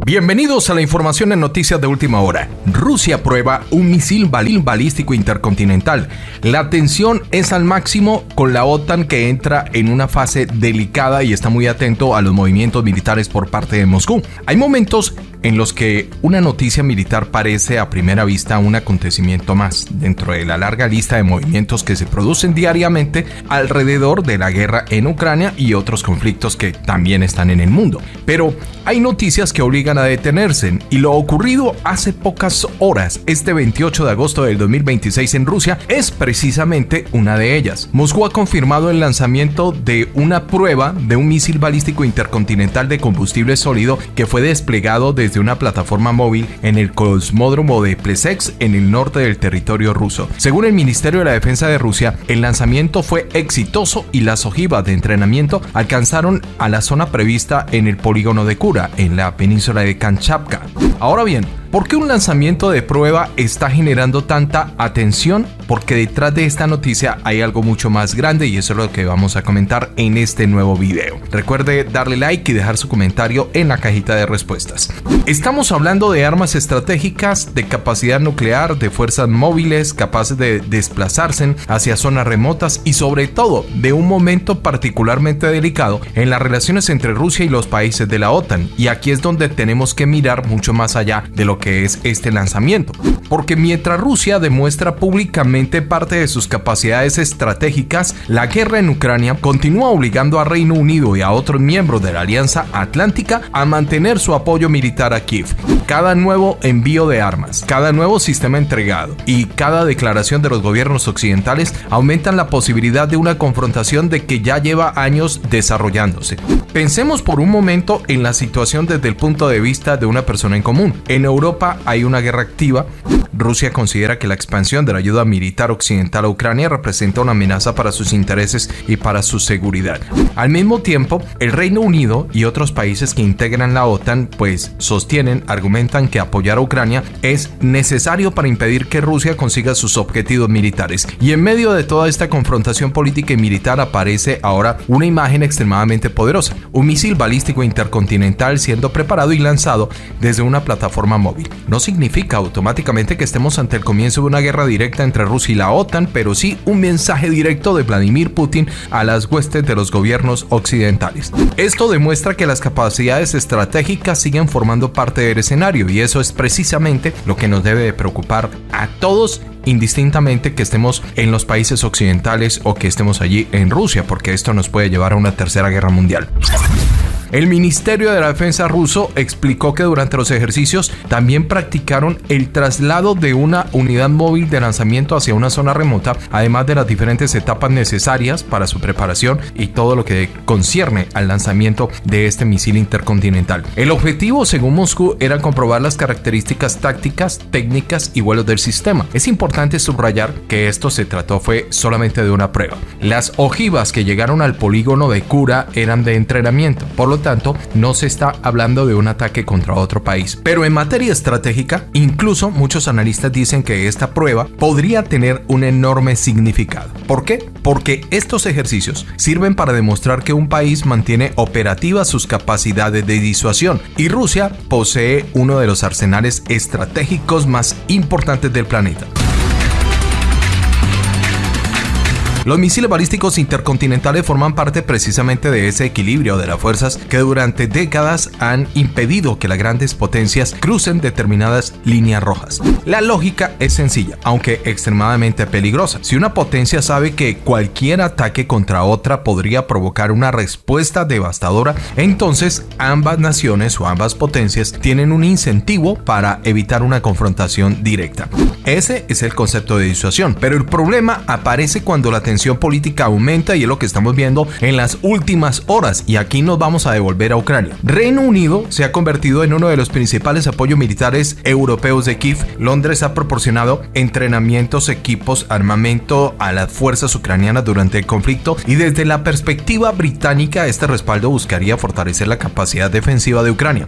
Bienvenidos a la información en noticias de última hora. Rusia prueba un misil balístico intercontinental. La tensión es al máximo con la OTAN, que entra en una fase delicada y está muy atento a los movimientos militares por parte de Moscú. Hay momentos en los que una noticia militar parece a primera vista un acontecimiento más dentro de la larga lista de movimientos que se producen diariamente alrededor de la guerra en Ucrania y otros conflictos que también están en el mundo. Pero hay noticias que obligan a detenerse, y lo ocurrido hace pocas horas, este 28 de agosto del 2026 en Rusia, es precisamente una de ellas. Moscú ha confirmado el lanzamiento de una prueba de un misil balístico intercontinental de combustible sólido que fue desplegado desde una plataforma móvil en el cosmódromo de Plesetsk, en el norte del territorio ruso. Según el Ministerio de la Defensa de Rusia, el lanzamiento fue exitoso y las ojivas de entrenamiento alcanzaron a la zona prevista en el polígono de Kura, en la península de Kamchatka. Ahora bien, ¿por qué un lanzamiento de prueba está generando tanta atención? Porque detrás de esta noticia hay algo mucho más grande, y eso es lo que vamos a comentar en este nuevo video. Recuerde darle like y dejar su comentario en la cajita de respuestas. Estamos hablando de armas estratégicas de capacidad nuclear, de fuerzas móviles capaces de desplazarse hacia zonas remotas y sobre todo de un momento particularmente delicado en las relaciones entre Rusia y los países de la OTAN. Y aquí es donde tenemos que mirar mucho más allá de lo que es este lanzamiento. Porque mientras Rusia demuestra públicamente parte de sus capacidades estratégicas, la guerra en Ucrania continúa obligando a Reino Unido y a otros miembros de la Alianza Atlántica a mantener su apoyo militar a Kiev. Cada nuevo envío de armas, cada nuevo sistema entregado y cada declaración de los gobiernos occidentales aumentan la posibilidad de una confrontación de que ya lleva años desarrollándose. Pensemos por un momento en la situación desde el punto de vista de una persona en común. En Europa hay una guerra activa. Rusia considera que la expansión de la ayuda militar occidental a Ucrania representa una amenaza para sus intereses y para su seguridad. Al mismo tiempo, el Reino Unido y otros países que integran la OTAN argumentan que apoyar a Ucrania es necesario para impedir que Rusia consiga sus objetivos militares. Y en medio de toda esta confrontación política y militar aparece ahora una imagen extremadamente poderosa: un misil balístico intercontinental siendo preparado y lanzado desde una plataforma móvil. No significa automáticamente que estemos ante el comienzo de una guerra directa entre Rusia y la OTAN, pero sí un mensaje directo de Vladimir Putin a las huestes de los gobiernos occidentales. Esto demuestra que las capacidades estratégicas siguen formando parte del escenario, y eso es precisamente lo que nos debe de preocupar a todos, indistintamente que estemos en los países occidentales o que estemos allí en Rusia, porque esto nos puede llevar a una tercera guerra mundial. El Ministerio de la Defensa ruso explicó que durante los ejercicios también practicaron el traslado de una unidad móvil de lanzamiento hacia una zona remota, además de las diferentes etapas necesarias para su preparación y todo lo que concierne al lanzamiento de este misil intercontinental. El objetivo, según Moscú, era comprobar las características tácticas, técnicas y vuelos del sistema. Es importante subrayar que esto se trató fue solamente de una prueba. Las ojivas que llegaron al polígono de Kura eran de entrenamiento, por lo tanto no se está hablando de un ataque contra otro país. Pero en materia estratégica, incluso muchos analistas dicen que esta prueba podría tener un enorme significado. ¿Por qué? Porque estos ejercicios sirven para demostrar que un país mantiene operativas sus capacidades de disuasión, y Rusia posee uno de los arsenales estratégicos más importantes del planeta. Los misiles balísticos intercontinentales forman parte precisamente de ese equilibrio de las fuerzas que durante décadas han impedido que las grandes potencias crucen determinadas líneas rojas. La lógica es sencilla, aunque extremadamente peligrosa. Si una potencia sabe que cualquier ataque contra otra podría provocar una respuesta devastadora, entonces ambas naciones o ambas potencias tienen un incentivo para evitar una confrontación directa. Ese es el concepto de disuasión, pero el problema aparece cuando la tensión política aumenta, y es lo que estamos viendo en las últimas horas, y aquí nos vamos a devolver a Ucrania. Reino Unido se ha convertido en uno de los principales apoyos militares europeos de Kiev. Londres ha proporcionado entrenamientos, equipos, armamento a las fuerzas ucranianas durante el conflicto, y desde la perspectiva británica este respaldo buscaría fortalecer la capacidad defensiva de Ucrania.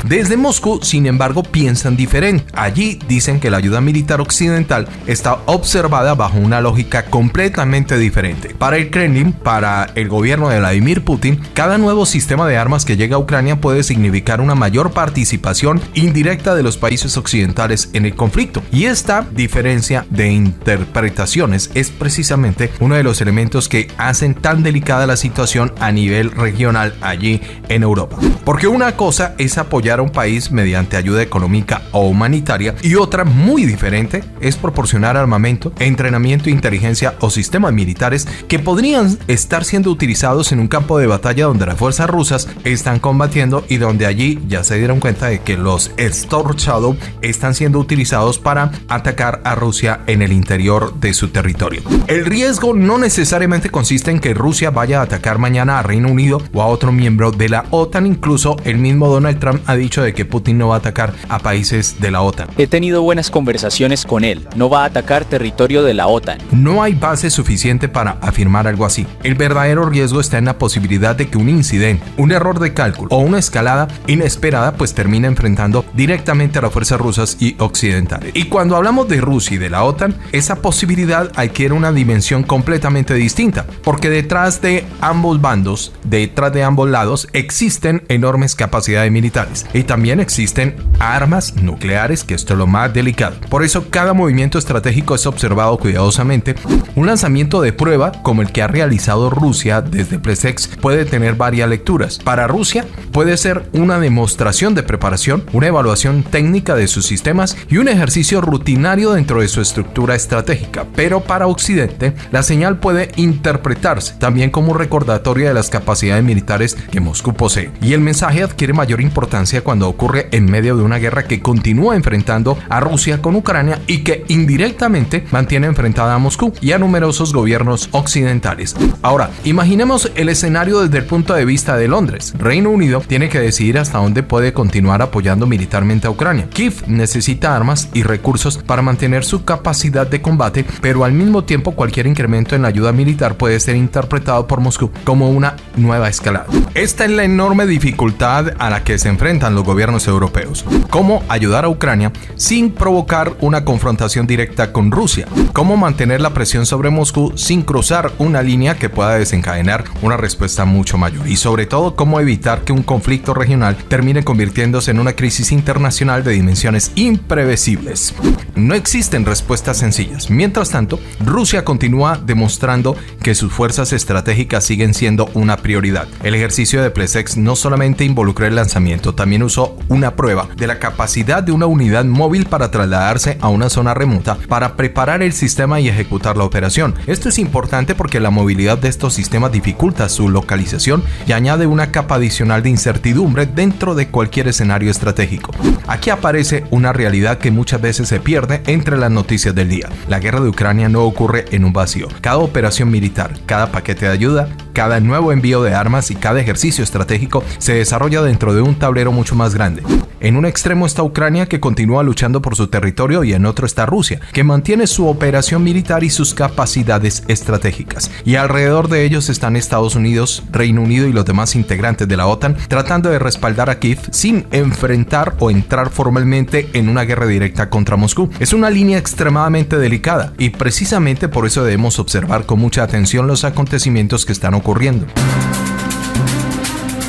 Desde Moscú, sin embargo, piensan diferente. Allí dicen que la ayuda militar occidental está observada bajo una lógica completamente diferente. Para el Kremlin, para el gobierno de Vladimir Putin, cada nuevo sistema de armas que llega a Ucrania puede significar una mayor participación indirecta de los países occidentales en el conflicto. Y esta diferencia de interpretaciones es precisamente uno de los elementos que hacen tan delicada la situación a nivel regional allí en Europa. Porque una cosa es apoyar a un país mediante ayuda económica o humanitaria y otra muy diferente es proporcionar armamento, entrenamiento, inteligencia o sistemas militares que podrían estar siendo utilizados en un campo de batalla donde las fuerzas rusas están combatiendo y donde allí ya se dieron cuenta de que los Storm Shadow están siendo utilizados para atacar a Rusia en el interior de su territorio. El riesgo no necesariamente consiste en que Rusia vaya a atacar mañana a Reino Unido o a otro miembro de la OTAN. Incluso el mismo Donald Trump ha dicho de que Putin no va a atacar a países de la OTAN. He tenido buenas conversaciones con él. No va a atacar territorio de la OTAN. No hay base suficiente para afirmar algo así. El verdadero riesgo está en la posibilidad de que un incidente, un error de cálculo o una escalada inesperada pues termine enfrentando directamente a las fuerzas rusas y occidentales. Y cuando hablamos de Rusia y de la OTAN, esa posibilidad adquiere una dimensión completamente distinta, porque detrás de ambos bandos, detrás de ambos lados, existen enormes capacidades militares y también existen armas nucleares, que esto es lo más delicado. Por eso cada movimiento estratégico es observado cuidadosamente. Un lanzamiento de prueba como el que ha realizado Rusia desde Plesetsk puede tener varias lecturas. Para Rusia puede ser una demostración de preparación, una evaluación técnica de sus sistemas y un ejercicio rutinario dentro de su estructura estratégica. Pero para Occidente, la señal puede interpretarse también como un recordatorio de las capacidades militares que Moscú posee. Y el mensaje adquiere mayor importancia cuando ocurre en medio de una guerra que continúa enfrentando a Rusia con Ucrania y que indirectamente mantiene enfrentada a Moscú y a numerosos gobiernos occidentales. Ahora, imaginemos el escenario desde el punto de vista de Londres. Reino Unido tiene que decidir hasta dónde puede continuar apoyando militarmente a Ucrania. Kiev necesita armas y recursos para mantener su capacidad de combate, pero al mismo tiempo cualquier incremento en la ayuda militar puede ser interpretado por Moscú como una nueva escalada. Esta es la enorme dificultad a la que se enfrentan los gobiernos europeos. ¿Cómo ayudar a Ucrania sin provocar una confrontación directa con Rusia? ¿Cómo mantener la presión sobre Moscú sin cruzar una línea que pueda desencadenar una respuesta mucho mayor? Y sobre todo, ¿cómo evitar que un conflicto regional termine convirtiéndose en una crisis internacional de dimensiones imprevisibles? No existen respuestas sencillas. Mientras tanto, Rusia continúa demostrando que sus fuerzas estratégicas siguen siendo una prioridad. El ejercicio de Plesetsk no solamente involucró el lanzamiento, también usó una prueba de la capacidad de una unidad móvil para trasladarse a una zona remota para preparar el sistema y ejecutar la operación. Esto es importante porque la movilidad de estos sistemas dificulta su localización y añade una capa adicional de incertidumbre dentro de cualquier escenario estratégico. Aquí aparece una realidad que muchas veces se pierde entre las noticias del día. La guerra de Ucrania no ocurre en un vacío. Cada operación militar, cada paquete de ayuda, cada nuevo envío de armas y cada ejercicio estratégico se desarrolla dentro de un tablero mucho más grande. En un extremo está Ucrania, que continúa luchando por su territorio, y en otro está Rusia, que mantiene su operación militar y sus capacidades estratégicas. Y alrededor de ellos están Estados Unidos, Reino Unido y los demás integrantes de la OTAN, tratando de respaldar a Kiev sin enfrentar o entrar formalmente en una guerra directa contra Moscú. Es una línea extremadamente delicada y precisamente por eso debemos observar con mucha atención los acontecimientos que están ocurriendo.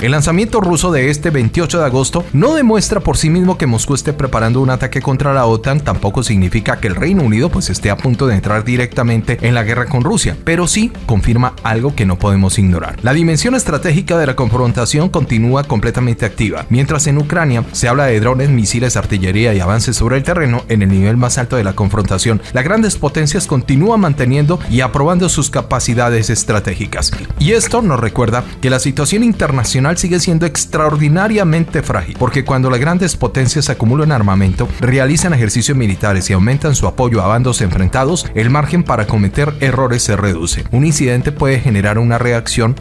El lanzamiento ruso de este 28 de agosto no demuestra por sí mismo que Moscú esté preparando un ataque contra la OTAN, tampoco significa que el Reino Unido esté a punto de entrar directamente en la guerra con Rusia, pero sí confirma algo que no podemos ignorar. La dimensión estratégica de la confrontación continúa completamente activa. Mientras en Ucrania se habla de drones, misiles, artillería y avances sobre el terreno, en el nivel más alto de la confrontación, las grandes potencias continúan manteniendo y aprobando sus capacidades estratégicas. Y esto nos recuerda que la situación internacional sigue siendo extraordinariamente frágil, porque cuando las grandes potencias acumulan armamento, realizan ejercicios militares y aumentan su apoyo a bandos enfrentados, el margen para cometer errores se reduce. Un incidente puede generar una reacción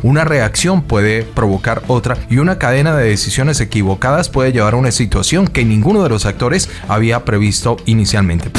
puede provocar otra, y una cadena de decisiones equivocadas puede llevar a una situación que ninguno de los actores había previsto inicialmente.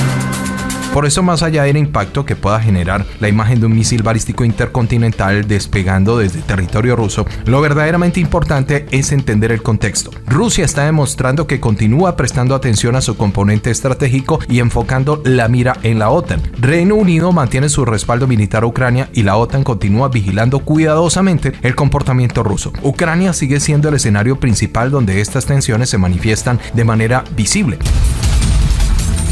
Por eso, más allá del impacto que pueda generar la imagen de un misil balístico intercontinental despegando desde territorio ruso, lo verdaderamente importante es entender el contexto. Rusia está demostrando que continúa prestando atención a su componente estratégico y enfocando la mira en la OTAN. Reino Unido mantiene su respaldo militar a Ucrania y la OTAN continúa vigilando cuidadosamente el comportamiento ruso. Ucrania sigue siendo el escenario principal donde estas tensiones se manifiestan de manera visible.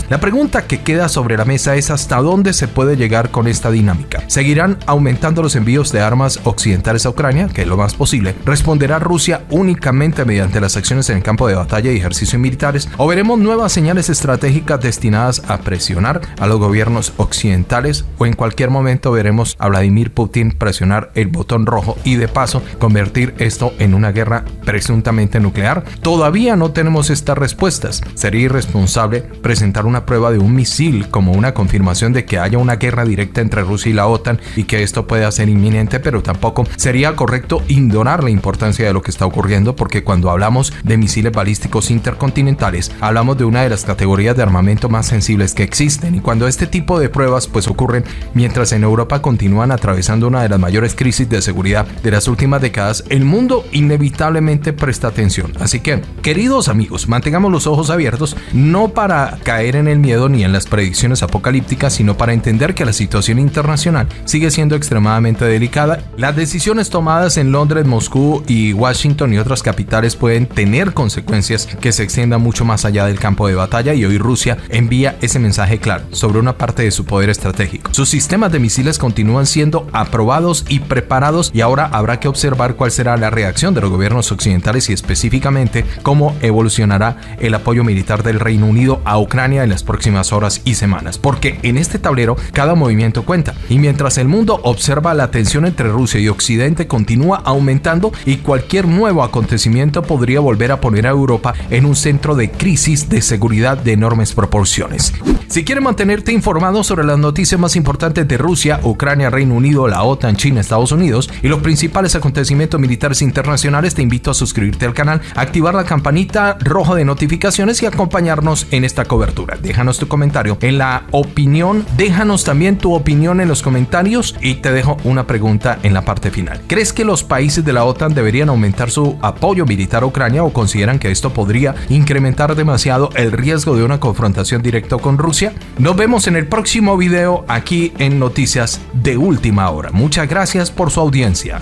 La pregunta que queda sobre la mesa es hasta dónde se puede llegar con esta dinámica. ¿Seguirán aumentando los envíos de armas occidentales a Ucrania, que es lo más posible? ¿Responderá Rusia únicamente mediante las acciones en el campo de batalla y ejercicios militares? ¿O veremos nuevas señales estratégicas destinadas a presionar a los gobiernos occidentales? ¿O en cualquier momento veremos a Vladimir Putin presionar el botón rojo y de paso convertir esto en una guerra presuntamente nuclear? Todavía no tenemos estas respuestas. Sería irresponsable presentar una prueba de un misil como una confirmación de que haya una guerra directa entre Rusia y la OTAN y que esto pueda ser inminente, pero tampoco sería correcto ignorar la importancia de lo que está ocurriendo, porque cuando hablamos de misiles balísticos intercontinentales hablamos de una de las categorías de armamento más sensibles que existen, y cuando este tipo de pruebas pues ocurren mientras en Europa continúan atravesando una de las mayores crisis de seguridad de las últimas décadas, el mundo inevitablemente presta atención. Así que, queridos amigos, mantengamos los ojos abiertos, no para caer en el miedo ni en las predicciones apocalípticas, sino para entender que la situación internacional sigue siendo extremadamente delicada. Las decisiones tomadas en Londres, Moscú y Washington y otras capitales pueden tener consecuencias que se extiendan mucho más allá del campo de batalla, y hoy Rusia envía ese mensaje claro sobre una parte de su poder estratégico. Sus sistemas de misiles continúan siendo aprobados y preparados, y ahora habrá que observar cuál será la reacción de los gobiernos occidentales y específicamente cómo evolucionará el apoyo militar del Reino Unido a Ucrania en las próximas horas y semanas, porque en este tablero cada movimiento cuenta, y mientras el mundo observa, la tensión entre Rusia y Occidente continúa aumentando, y cualquier nuevo acontecimiento podría volver a poner a Europa en un centro de crisis de seguridad de enormes proporciones. Si quieres mantenerte informado sobre las noticias más importantes de Rusia, Ucrania, Reino Unido, la OTAN, China, Estados Unidos y los principales acontecimientos militares internacionales, te invito a suscribirte al canal, activar la campanita roja de notificaciones y acompañarnos en esta cobertura. Déjanos tu comentario en la opinión, déjanos también tu opinión en los comentarios, y te dejo una pregunta en la parte final. ¿Crees que los países de la OTAN deberían aumentar su apoyo militar a Ucrania, o consideran que esto podría incrementar demasiado el riesgo de una confrontación directa con Rusia? Nos vemos en el próximo video aquí en Noticias de Última Hora. Muchas gracias por su audiencia.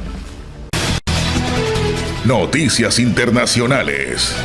Noticias Internacionales.